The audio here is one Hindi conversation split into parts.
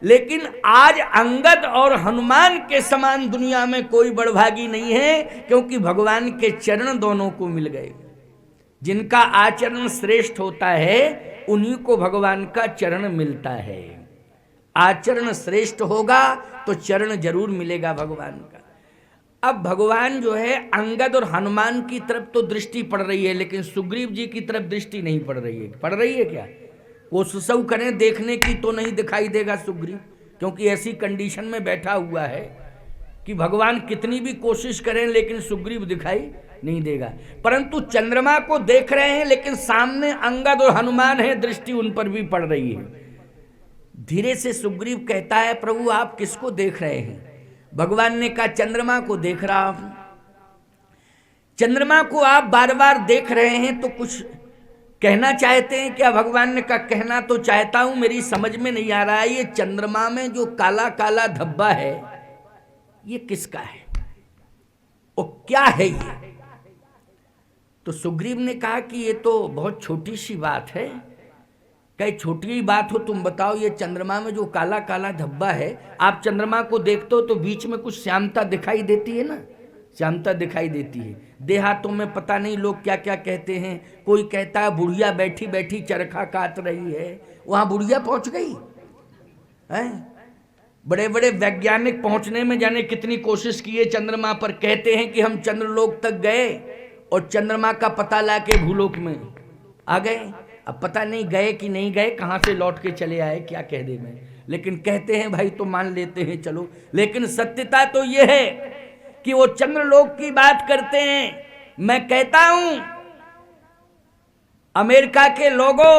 लेकिन आज अंगद और हनुमान के समान दुनिया में कोई बड़भागी नहीं है, क्योंकि भगवान के चरण दोनों को मिल गए। जिनका आचरण श्रेष्ठ होता है उन्हीं को भगवान का चरण मिलता है। आचरण श्रेष्ठ होगा तो चरण जरूर मिलेगा भगवान का। अब भगवान जो है अंगद और हनुमान की तरफ तो दृष्टि पड़ रही है, लेकिन सुग्रीव जी की तरफ दृष्टि नहीं पड़ रही है। पड़ रही है क्या? कोशिश करें देखने की तो नहीं दिखाई देगा सुग्रीव, क्योंकि ऐसी कंडीशन में बैठा हुआ है कि भगवान कितनी भी कोशिश करें लेकिन सुग्रीव दिखाई नहीं देगा। परंतु चंद्रमा को देख रहे हैं, लेकिन सामने अंगद और हनुमान है, दृष्टि उन पर भी पड़ रही है। धीरे से सुग्रीव कहता है, प्रभु आप किसको देख रहे हैं? भगवान ने कहा, चंद्रमा को देख रहा हूं। चंद्रमा को आप बार बार देख रहे हैं तो कुछ कहना चाहते हैं क्या? भगवान ने कहा, कहना तो चाहता हूं, मेरी समझ में नहीं आ रहा है, ये चंद्रमा में जो काला काला धब्बा है ये किसका है और क्या है ये? तो सुग्रीव ने कहा कि ये तो बहुत छोटी सी बात है। कई छोटी ही बात हो, तुम बताओ, ये चंद्रमा में जो काला काला धब्बा है, आप चंद्रमा को देखते हो तो बीच में कुछ श्यामता दिखाई देती है ना, श्यामता दिखाई देती है। देहातों में पता नहीं लोग क्या क्या कहते हैं, कोई कहता है बुढ़िया बैठी बैठी चरखा काट रही है, वहां बुढ़िया पहुंच गई है। बड़े बड़े वैज्ञानिक पहुंचने में जाने कितनी कोशिश की है चंद्रमा पर, कहते हैं कि हम चंद्रलोक तक गए और चंद्रमा का पता लाके भूलोक में आ गए। अब पता नहीं गए कि नहीं गए, कहां से लौट के चले आए, क्या कह दे मैं, लेकिन कहते हैं भाई तो मान लेते हैं, चलो। लेकिन सत्यता तो यह है कि वो चंद्रलोक की बात करते हैं। मैं कहता हूं अमेरिका के लोगों,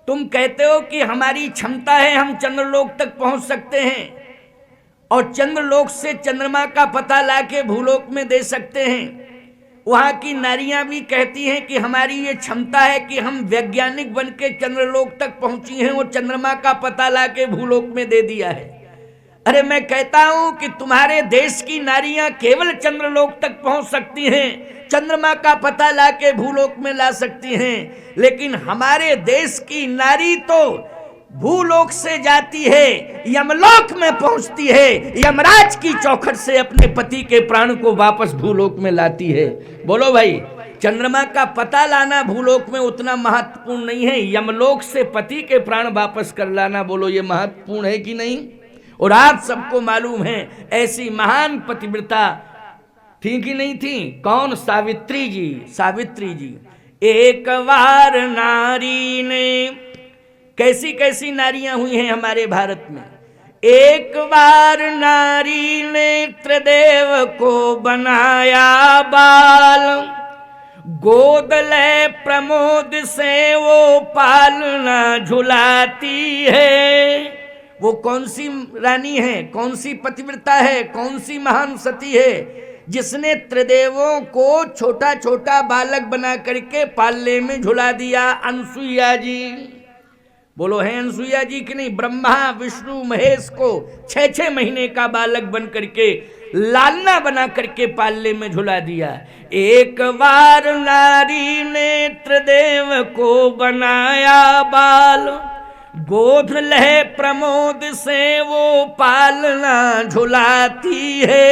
तुम कहते हो कि हमारी क्षमता है, हम चंद्रलोक तक पहुंच सकते हैं और चंद्रलोक से चंद्रमा का पता लाके भूलोक में दे सकते हैं। वहां की नारियां भी कहती हैं कि हमारी ये क्षमता है कि हम वैज्ञानिक बन के चंद्रलोक तक पहुंची हैं और चंद्रमा का पता लाके भूलोक में दे दिया है। अरे मैं कहता हूं कि तुम्हारे देश की नारियां केवल चंद्रलोक तक पहुंच सकती हैं, चंद्रमा का पता लाके भूलोक में ला सकती हैं, लेकिन हमारे देश की नारी तो भूलोक से जाती है, यमलोक में पहुंचती है, यमराज की चौखट से अपने पति के प्राण को वापस भूलोक में लाती है। बोलो भाई, चंद्रमा का पता लाना भूलोक में उतना महत्वपूर्ण नहीं है, यमलोक से पति के प्राण वापस कर लाना, बोलो ये महत्वपूर्ण है कि नहीं? और आप सबको मालूम है ऐसी महान पतिव्रता थी कि नहीं थी? कौन? सावित्री जी। सावित्री जी एक बार नारी ने, कैसी कैसी नारियां हुई हैं हमारे भारत में। एक बार नारी ने त्रिदेव को बनाया बाल, गोद ले प्रमोद से वो पालना झुलाती है। वो कौन सी रानी है, कौन सी पतिव्रता है, कौन सी महान सती है जिसने त्रिदेवों को छोटा छोटा बालक बना करके पालने में झुला दिया? अनसुईया जी। बोलो है अनसुईया जी कि नहीं? ब्रह्मा विष्णु महेश को 6-6 महीने का बालक बन करके लालना बना करके पालने में झुला दिया। एक बार नारी ने त्रिदेव को बनाया बाल, गोद लहे प्रमोद से वो पालना झुलाती है।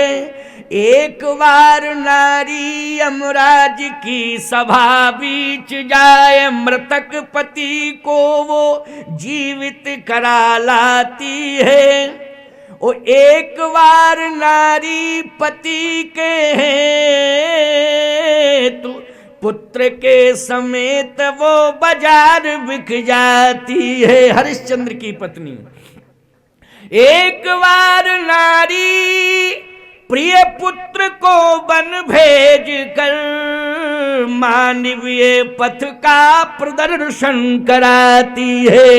एक बार नारी यमराज की सभा बीच जाए, मृतक पति को वो जीवित करा लाती है। और एक बार नारी पति के हेतु पुत्र के समेत वो बाजार बिक जाती है। हरिश्चंद्र की पत्नी। एक बार नारी प्रिय पुत्र को वन भेज कर मानवीय पथ का प्रदर्शन कराती है।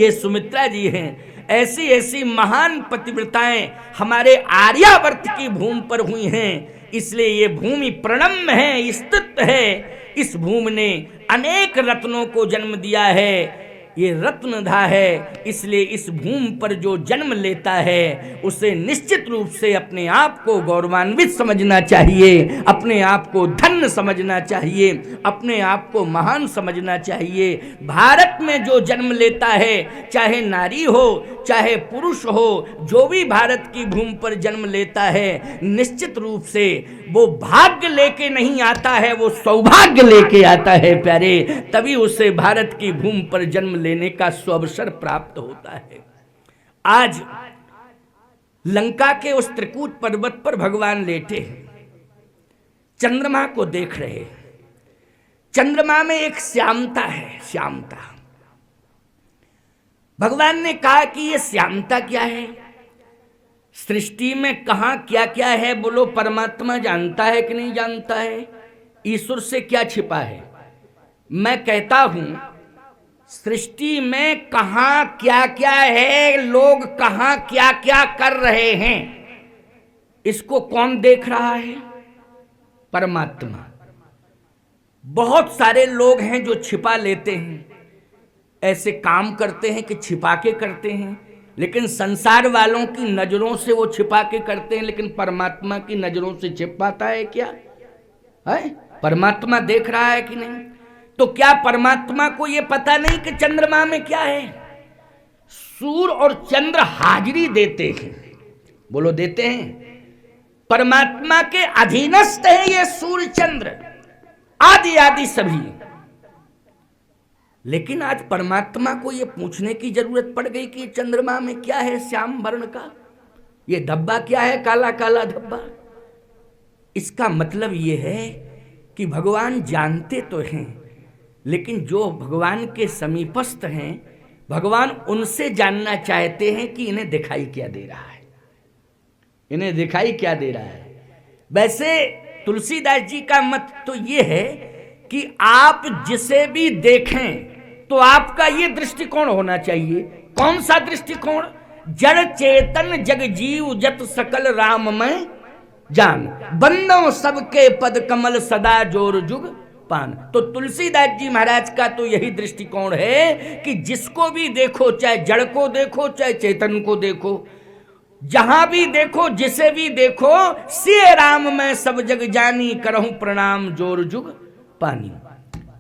ये सुमित्रा जी हैं। ऐसी ऐसी महान पतिव्रताएं हमारे आर्यावर्त की भूमि पर हुई हैं, इसलिए ये भूमि प्रणम्य है, स्तुत्य है। इस भूमि ने अनेक रत्नों को जन्म दिया है। ये रत्नधा है, इसलिए इस भूमि पर जो जन्म लेता है उसे निश्चित रूप से अपने आप को गौरवान्वित समझना चाहिए, अपने आप को धन्य समझना चाहिए, अपने आप को महान समझना चाहिए। भारत में जो जन्म लेता है, चाहे नारी हो चाहे पुरुष हो, जो भी भारत की भूमि पर जन्म लेता है, निश्चित रूप से वो भाग्य लेके नहीं आता है, वो सौभाग्य लेके आता है प्यारे। तभी उसे भारत की भूमि पर जन्म लेने का सुअवसर प्राप्त होता है। आज लंका के उस त्रिकूट पर्वत पर भगवान लेटे हैं, चंद्रमा को देख रहे हैं। चंद्रमा में एक श्यामता है, श्यामता। भगवान ने कहा कि ये श्यामता क्या है, सृष्टि में कहां क्या क्या है, बोलो परमात्मा जानता है कि नहीं जानता है? ईश्वर से क्या छिपा है? मैं कहता हूं सृष्टि में कहां क्या क्या है, लोग कहां क्या क्या कर रहे हैं, इसको कौन देख रहा है? परमात्मा। बहुत सारे लोग हैं जो छिपा लेते हैं, ऐसे काम करते हैं कि छिपा के करते हैं, लेकिन संसार वालों की नजरों से वो छिपा के करते हैं, लेकिन परमात्मा की नजरों से छिप पाता है क्या? है? परमात्मा देख रहा है कि नहीं? तो क्या परमात्मा को ये पता नहीं कि चंद्रमा में क्या है? सूर्य और चंद्र हाजिरी देते हैं, बोलो देते हैं। परमात्मा के अधीनस्थ है ये सूर्य चंद्र आदि आदि सभी। लेकिन आज परमात्मा को यह पूछने की जरूरत पड़ गई कि चंद्रमा में क्या है श्याम वर्ण का, ये धब्बा क्या है, काला काला धब्बा। इसका मतलब यह है कि भगवान जानते तो हैं, लेकिन जो भगवान के समीपस्थ हैं, भगवान उनसे जानना चाहते हैं कि इन्हें दिखाई क्या दे रहा है, इन्हें दिखाई क्या दे रहा है। वैसे तुलसीदास जी का मत तो ये है कि आप जिसे भी देखें तो आपका ये दृष्टिकोण होना चाहिए। कौन सा दृष्टिकोण? जड़ चेतन जग जीव जत सकल राम में जान, बंदो सबके पद कमल सदा जोर जुग पान। तो तुलसीदास जी महाराज का तो यही दृष्टिकोण है कि जिसको भी देखो, चाहे जड़ को देखो चाहे चेतन को देखो, जहां भी देखो जिसे भी देखो, सिय राम में सब जग जानी, करहूं प्रणाम जोर जुग पानी।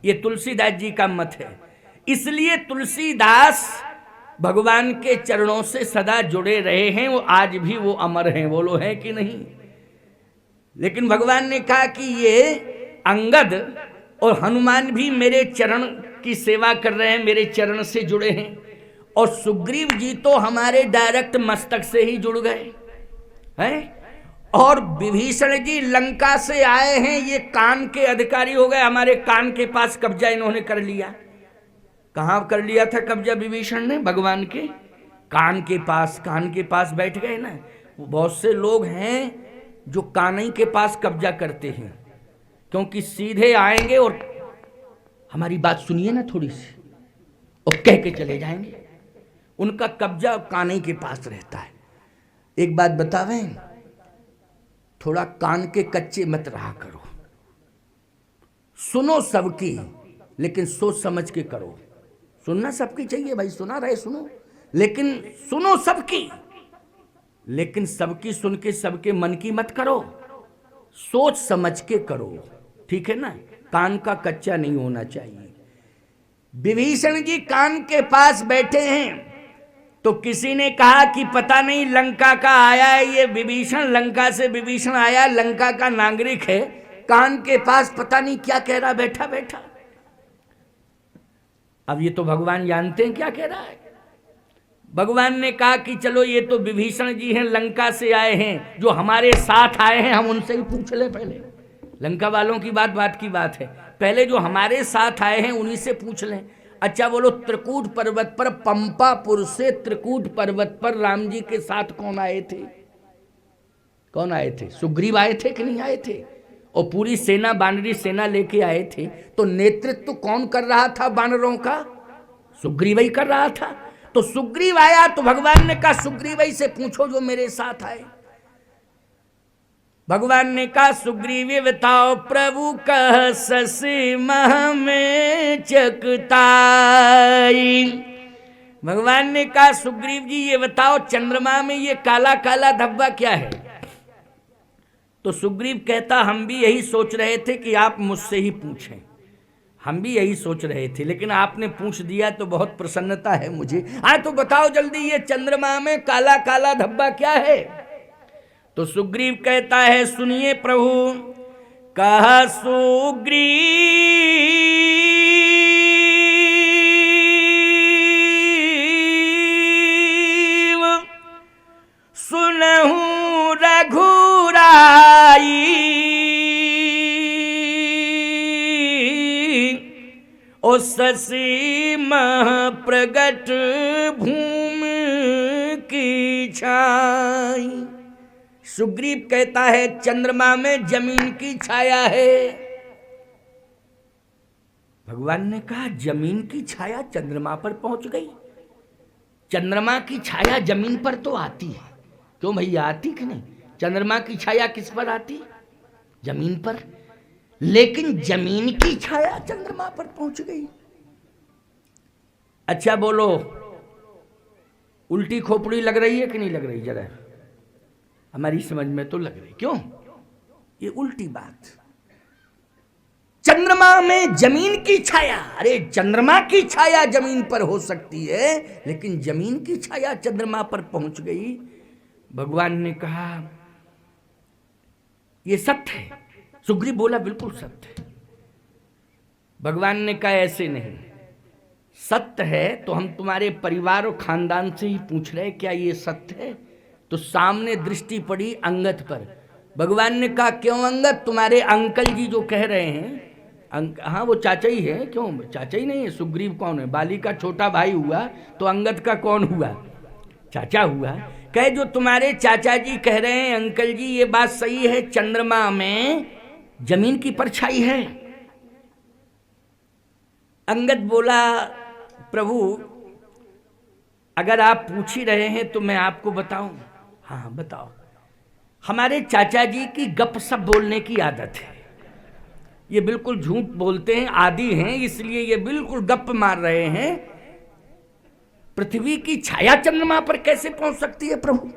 ये तुलसीदास जी का मत है। इसलिए तुलसीदास भगवान के चरणों से सदा जुड़े रहे हैं, वो आज भी वो अमर हैं, बोलो है कि नहीं? लेकिन भगवान ने कहा कि ये अंगद और हनुमान भी मेरे चरण की सेवा कर रहे हैं, मेरे चरण से जुड़े हैं, और सुग्रीव जी तो हमारे डायरेक्ट मस्तक से ही जुड़ गए हैं, और विभीषण जी लंका से आए हैं, ये कान के अधिकारी हो गए, हमारे कान के पास कब्जा इन्होंने कर लिया। कहां कर लिया था कब्जा विभीषण ने? भगवान के कान के पास, कान के पास बैठ गए ना। बहुत से लोग हैं जो कान ही के पास कब्जा करते हैं, क्योंकि सीधे आएंगे और हमारी बात सुनिए ना थोड़ी सी, और कह के चले जाएंगे। उनका कब्जा कान ही के पास रहता है। एक बात बतावें, थोड़ा कान के कच्चे मत रहा करो, सुनो सबकी, लेकिन सोच समझ के करो। सुनना सबकी चाहिए भाई, सुना रहे सुनो, लेकिन सुनो सबकी, लेकिन सबकी सुन के सबके मन की मत करो, सोच समझ के करो, ठीक है ना? कान का कच्चा नहीं होना चाहिए। विभीषण जी कान के पास बैठे हैं, तो किसी ने कहा कि पता नहीं लंका का आया है ये विभीषण, लंका से विभीषण आया, लंका का नागरिक है, कान के पास पता नहीं क्या कह रहा बैठा बैठा। अब ये तो भगवान जानते हैं क्या कह रहा है। भगवान ने कहा कि चलो ये तो विभीषण जी हैं, लंका से आए हैं, जो हमारे साथ आए हैं हम उनसे ही पूछ ले पहले। लंका वालों की बात की बात है, पहले जो हमारे साथ आए हैं उन्हीं से पूछ लें। अच्छा बोलो, त्रिकूट पर्वत पर, पंपापुर से त्रिकूट पर्वत पर राम जी के साथ कौन आए थे? कौन आए थे? सुग्रीव आए थे कि नहीं आए थे? और पूरी सेना, बानरी सेना लेके आए थे, तो नेतृत्व कौन कर रहा था बानरों का? सुग्रीव ही कर रहा था। तो सुग्रीव आया तो भगवान ने कहा सुग्रीव ही से पूछो जो मेरे साथ आए। भगवान ने कहा सुग्रीव बताओ प्रभु कह ससी मह में चकताई, भगवान ने कहा सुग्रीव जी ये बताओ चंद्रमा में ये काला काला धब्बा क्या है? तो सुग्रीव कहता हम भी यही सोच रहे थे कि आप मुझसे ही पूछें, हम भी यही सोच रहे थे, लेकिन आपने पूछ दिया तो बहुत प्रसन्नता है मुझे। तो बताओ जल्दी ये चंद्रमा में काला काला धब्बा क्या है? तो सुग्रीव कहता है सुनिए प्रभु। कहा सुग्रीव सुनहु रघुराई, ओ शशि मह प्रगट भूमि की छाई। सुग्रीव कहता है चंद्रमा में जमीन की छाया है। भगवान ने कहा जमीन की छाया चंद्रमा पर पहुंच गई? चंद्रमा की छाया जमीन पर तो आती है, क्यों भैया आती कि नहीं? चंद्रमा की छाया किस पर आती? जमीन पर। लेकिन जमीन की छाया चंद्रमा पर पहुंच गई। अच्छा बोलो, उल्टी खोपड़ी लग रही है कि नहीं लग रही? जरा हमारी समझ में तो लग रही। क्यों? ये उल्टी बात। चंद्रमा में जमीन की छाया, अरे चंद्रमा की छाया जमीन पर हो सकती है, लेकिन जमीन की छाया चंद्रमा पर पहुंच गई। भगवान ने कहा यह सत्य है। सुग्रीव बोला बिल्कुल सत्य है। भगवान ने कहा ऐसे नहीं, सत्य है तो हम तुम्हारे परिवार और खानदान से ही पूछ रहे क्या ये सत्य है? तो सामने दृष्टि पड़ी अंगद पर। भगवान ने कहा क्यों अंगद, तुम्हारे अंकल जी जो कह रहे हैं, हाँ वो चाचा ही है। क्यों चाचा ही नहीं है? सुग्रीव कौन है? बाली का छोटा भाई हुआ, तो अंगद का कौन हुआ? चाचा हुआ। कहे जो तुम्हारे चाचा जी कह रहे हैं अंकल जी ये बात सही है, चंद्रमा में जमीन की परछाई है। अंगद बोला प्रभु अगर आप पूछ ही रहे हैं तो मैं आपको बताऊं। हाँ बताओ। हमारे चाचा जी की गपशप बोलने की आदत है, ये बिल्कुल झूठ बोलते हैं, आदी हैं, इसलिए ये बिल्कुल गप मार रहे हैं। पृथ्वी की छाया चंद्रमा पर कैसे पहुंच सकती है प्रभु?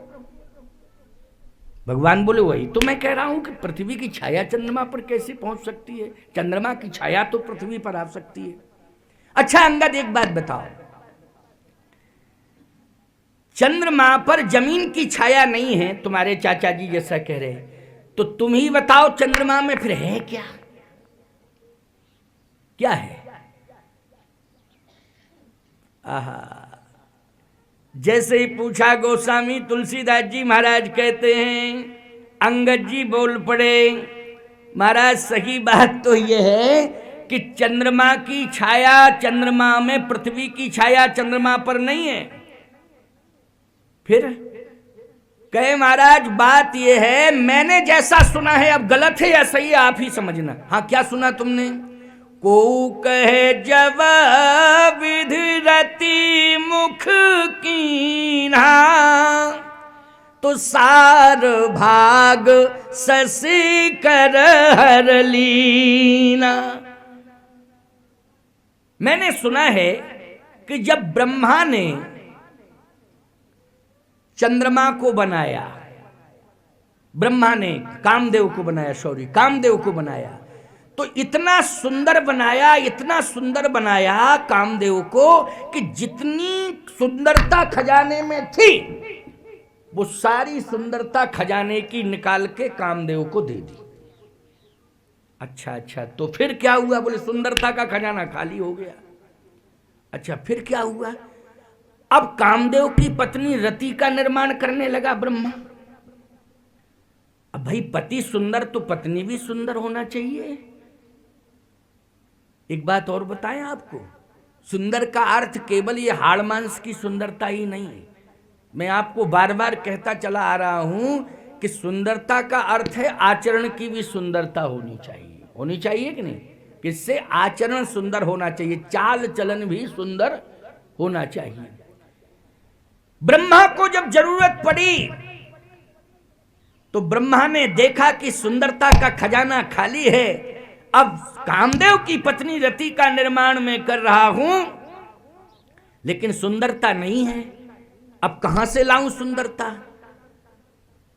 भगवान बोले वही तो मैं कह रहा हूं कि पृथ्वी की छाया चंद्रमा पर कैसे पहुंच सकती है? चंद्रमा की छाया तो पृथ्वी पर आ सकती है। अच्छा अंगद एक बात बताओ, चंद्रमा पर जमीन की छाया नहीं है, तुम्हारे चाचा जी जैसा कह रहे, तो तुम ही बताओ चंद्रमा में फिर है क्या? क्या है? आहा, जैसे ही पूछा गोस्वामी तुलसीदास जी महाराज कहते हैं, अंगद जी बोल पड़े महाराज सही बात तो यह है कि चंद्रमा की छाया चंद्रमा में, पृथ्वी की छाया चंद्रमा पर नहीं है। फिर कहे महाराज बात यह है मैंने जैसा सुना है, अब गलत है या सही है आप ही समझना। हाँ क्या सुना तुमने? को कहे जब विधि रति मुख कीन्हा, तो सार भाग शशि कर हर लीना। मैंने सुना है कि जब ब्रह्मा ने चंद्रमा को बनाया, ब्रह्मा ने कामदेव को बनाया, कामदेव को बनाया, तो इतना सुंदर बनाया, इतना सुंदर बनाया कामदेव को कि जितनी सुंदरता खजाने में थी वो सारी सुंदरता खजाने की निकाल के कामदेव को दे दी। अच्छा तो फिर क्या हुआ? बोले सुंदरता का खजाना खाली हो गया। अच्छा फिर क्या हुआ? अब कामदेव की पत्नी रति का निर्माण करने लगा ब्रह्मा। अब भाई पति सुंदर तो पत्नी भी सुंदर होना चाहिए। एक बात और बताएं आपको, सुंदर का अर्थ केवल ये हाड़ मांस की सुंदरता ही नहीं है। मैं आपको बार बार कहता चला आ रहा हूं कि सुंदरता का अर्थ है आचरण की भी सुंदरता होनी चाहिए। होनी चाहिए कि नहीं? किससे? आचरण सुंदर होना चाहिए, चाल चलन भी सुंदर होना चाहिए। ब्रह्मा को जब जरूरत पड़ी तो ब्रह्मा ने देखा कि सुंदरता का खजाना खाली है। अब कामदेव की पत्नी रति का निर्माण मैं कर रहा हूं, लेकिन सुंदरता नहीं है। अब कहां से लाऊं सुंदरता?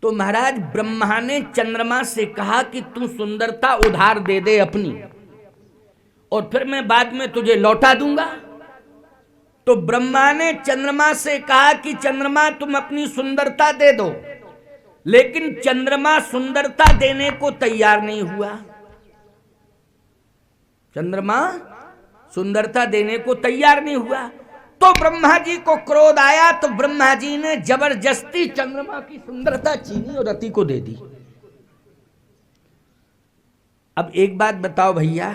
तो महाराज ब्रह्मा ने चंद्रमा से कहा कि तू सुंदरता उधार दे दे अपनी, और फिर मैं बाद में तुझे लौटा दूंगा। तो ब्रह्मा ने चंद्रमा से कहा कि चंद्रमा तुम अपनी सुंदरता दे दो, लेकिन चंद्रमा सुंदरता देने को तैयार नहीं हुआ। चंद्रमा सुंदरता देने को तैयार नहीं हुआ। तो ब्रह्मा जी को क्रोध आया, तो ब्रह्मा जी ने जबरदस्ती चंद्रमा की सुंदरता छीनी और रति को दे दी। अब एक बात बताओ भैया,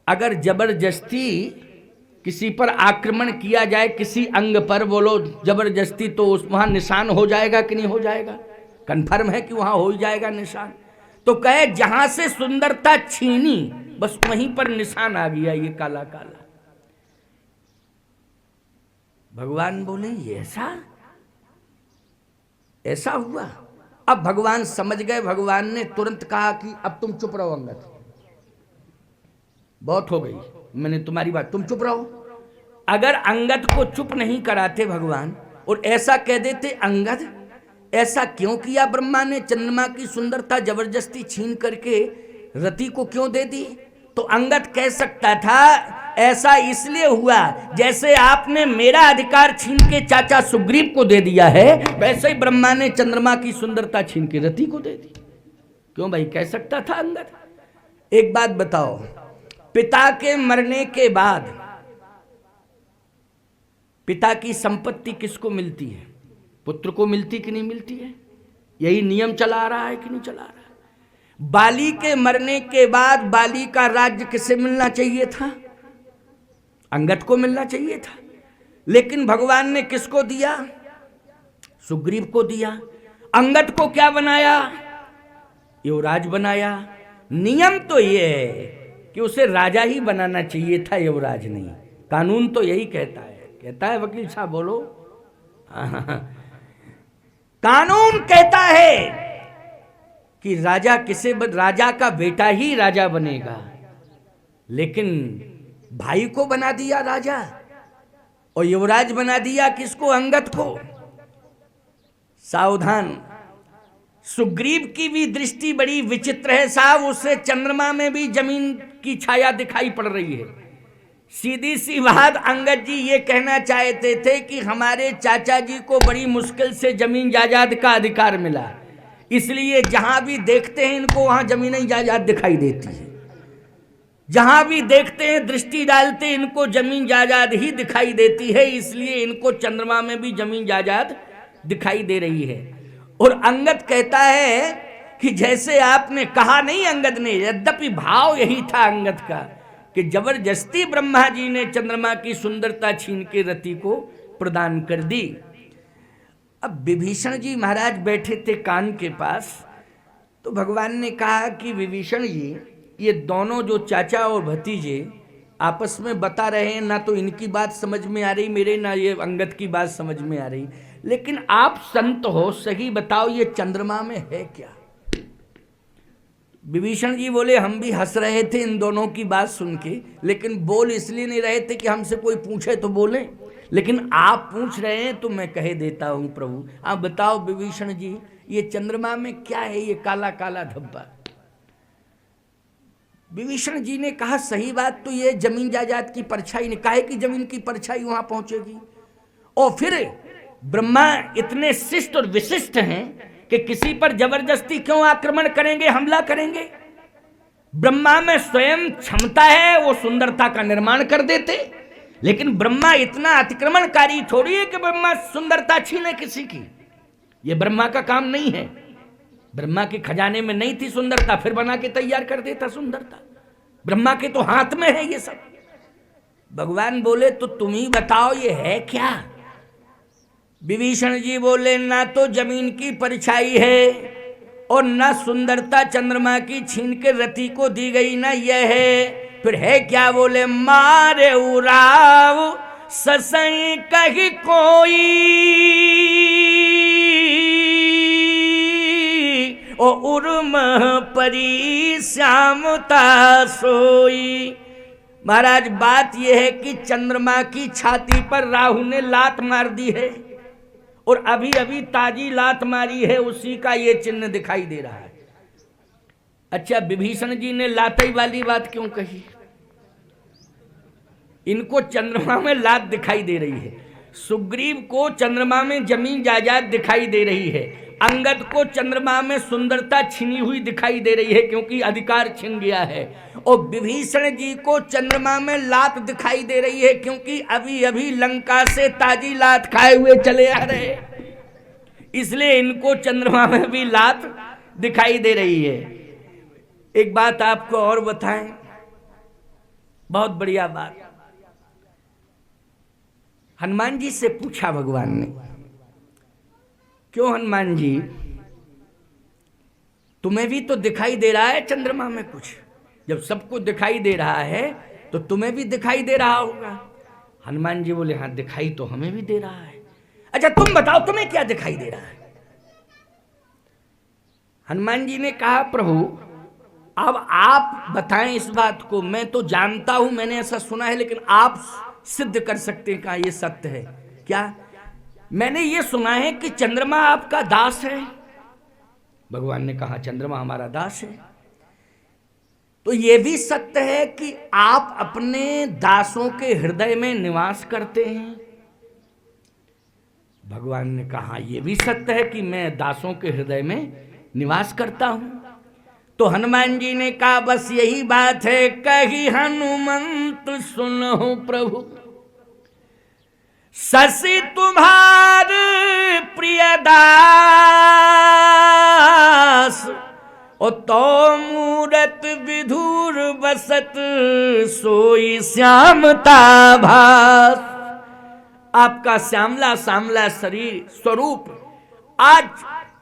अगर जबरदस्ती किसी पर आक्रमण किया जाए, किसी अंग पर, बोलो जबरदस्ती, तो उस वहां निशान हो जाएगा कि नहीं हो जाएगा? कन्फर्म है कि वहां हो ही जाएगा निशान। तो कहे जहां से सुंदरता छीनी बस वहीं पर निशान आ गया, ये काला काला। भगवान बोले ये ऐसा हुआ। अब भगवान समझ गए। भगवान ने तुरंत कहा कि अब तुम चुप रहो अंगद, बहुत हो गई, मैंने तुम्हारी बात, तुम चुप रहो। अगर अंगद को चुप नहीं कराते भगवान और ऐसा कह देते, अंगद ऐसा क्यों किया ब्रह्मा ने, चंद्रमा की सुंदरता जबरदस्ती छीन करके रति को क्यों दे दी, तो अंगद कह सकता था ऐसा इसलिए हुआ जैसे आपने मेरा अधिकार छीन के चाचा सुग्रीव को दे दिया है, वैसे ही ब्रह्मा ने चंद्रमा की सुंदरता छीन के रति को दे दी। क्यों भाई, कह सकता था अंगद। एक बात बताओ, पिता के मरने के बाद पिता की संपत्ति किसको मिलती है? पुत्र को मिलती कि नहीं मिलती है? यही नियम चला आ रहा है कि नहीं चला आ रहा है? बाली के मरने के बाद बाली का राज्य किसे मिलना चाहिए था? अंगद को मिलना चाहिए था। लेकिन भगवान ने किसको दिया? सुग्रीव को दिया। अंगद को क्या बनाया? युवराज बनाया। नियम तो ये है कि उसे राजा ही बनाना चाहिए था, युवराज नहीं। कानून तो यही कहता है वकील साहब, बोलो। कानून कहता है कि राजा का बेटा ही राजा बनेगा, लेकिन भाई को बना दिया राजा और युवराज बना दिया किसको? अंगद को। सावधान, सुग्रीव की भी दृष्टि बड़ी विचित्र है साहब, उससे चंद्रमा में भी जमीन की छाया दिखाई पड़ रही है। सीधी सी बात, अंगद जी ये कहना चाहते थे कि हमारे चाचा जी को बड़ी मुश्किल से जमीन जायदाद का अधिकार मिला, इसलिए जहां भी देखते हैं इनको वहां जमीन जायदाद दिखाई देती है। जहां भी देखते हैं दृष्टि डालते इनको जमीन जायदाद ही दिखाई देती है, इसलिए इनको चंद्रमा में भी जमीन जायदाद दिखाई दे रही है। और अंगद कहता है कि जैसे आपने कहा नहीं अंगद ने, यद्यपि भाव यही था अंगद का कि जबरदस्ती ब्रह्मा जी ने चंद्रमा की सुंदरता छीन के रति को प्रदान कर दी। अब विभीषण जी महाराज बैठे थे कान के पास, तो भगवान ने कहा कि विभीषण जी, ये दोनों जो चाचा और भतीजे आपस में बता रहे हैं, ना तो इनकी बात समझ में आ रही मेरे, ना ये अंगद की बात समझ में आ रही, लेकिन आप संत हो, सही बताओ ये चंद्रमा में है क्या? विभीषण जी बोले हम भी हंस रहे थे इन दोनों की बात सुन के, लेकिन बोल इसलिए नहीं रहे थे कि हमसे कोई पूछे तो बोले, लेकिन आप पूछ रहे हैं तो मैं कह देता हूं प्रभु। आप बताओ विभीषण जी, ये चंद्रमा में क्या है ये काला काला धब्बा? विभीषण जी ने कहा सही बात तो ये जमीन जायदाद की परछाई ने, काहे कि जमीन की परछाई वहां पहुंचेगी। और फिर ब्रह्मा इतने शिष्ट और विशिष्ट हैं कि किसी पर जबरदस्ती क्यों आक्रमण करेंगे, हमला करेंगे? ब्रह्मा में स्वयं क्षमता है, वो सुंदरता का निर्माण कर देते, लेकिन ब्रह्मा इतना अतिक्रमणकारी थोड़ी है कि ब्रह्मा सुंदरता छीने किसी की। ये ब्रह्मा का काम नहीं है। ब्रह्मा के खजाने में नहीं थी सुंदरता, फिर बना के तैयार कर देता सुंदरता। ब्रह्मा के तो हाथ में है ये सब। भगवान बोले तो तुम ही बताओ ये है क्या? विभीषण जी बोले ना तो जमीन की परछाई है और ना सुंदरता चंद्रमा की छीन के रति को दी गई, ना यह है, फिर है क्या? बोले मारे उराव ससई कही कोई ओ उर्म परी श्यामता सोई। महाराज बात यह है कि चंद्रमा की छाती पर राहु ने लात मार दी है और अभी अभी ताजी लात मारी है, उसी का ये चिन्ह दिखाई दे रहा है। अच्छा, विभीषण जी ने लातई वाली बात क्यों कही? इनको चंद्रमा में लात दिखाई दे रही है, सुग्रीव को चंद्रमा में जमीन जायदाद दिखाई दे रही है, अंगद को चंद्रमा में सुंदरता छिनी हुई दिखाई दे रही है क्योंकि अधिकार छिन गया है, और विभीषण जी को चंद्रमा में लात दिखाई दे रही है क्योंकि अभी अभी लंका से ताजी लात खाए हुए चले आ रहे, इसलिए इनको चंद्रमा में भी लात दिखाई दे रही है। एक बात आपको और बताएं, बहुत बढ़िया बात। हनुमान जी से पूछा भगवान ने, क्यों हनुमान जी, तुम्हें भी तो दिखाई दे रहा है चंद्रमा में कुछ? जब सबको दिखाई दे रहा है तो तुम्हें भी दिखाई दे रहा होगा। हनुमान जी बोले, हाँ दिखाई तो हमें भी दे रहा है। अच्छा तुम बताओ तुम्हें क्या दिखाई दे रहा है? हनुमान जी ने कहा, प्रभु अब आप बताएं इस बात को, मैं तो जानता हूं, मैंने ऐसा सुना है, लेकिन आप सिद्ध कर सकते हैं, कहा यह सत्य है क्या? मैंने ये सुना है कि चंद्रमा आपका दास है। भगवान ने कहा, चंद्रमा हमारा दास है। तो यह भी सत्य है कि आप अपने दासों के हृदय में निवास करते हैं। भगवान ने कहा, यह भी सत्य है कि मैं दासों के हृदय में निवास करता हूं। तो हनुमान जी ने कहा, बस यही बात है, कही हनुमंत सुनो प्रभु, शशि तुम्हार प्रिय दास, और तो मूरत विधुर बसत सोई श्यामता भास। आपका श्यामला श्यामला शरीर स्वरूप आज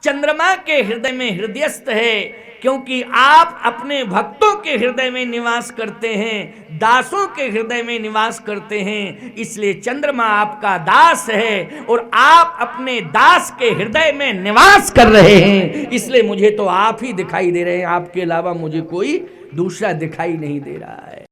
चंद्रमा के हृदय में हृदयस्थ है, क्योंकि आप अपने भक्तों के हृदय में निवास करते हैं, दासों के हृदय में निवास करते हैं, इसलिए चंद्रमा आपका दास है और आप अपने दास के हृदय में निवास कर रहे हैं, इसलिए मुझे तो आप ही दिखाई दे रहे हैं, आपके अलावा मुझे कोई दूसरा दिखाई नहीं दे रहा है।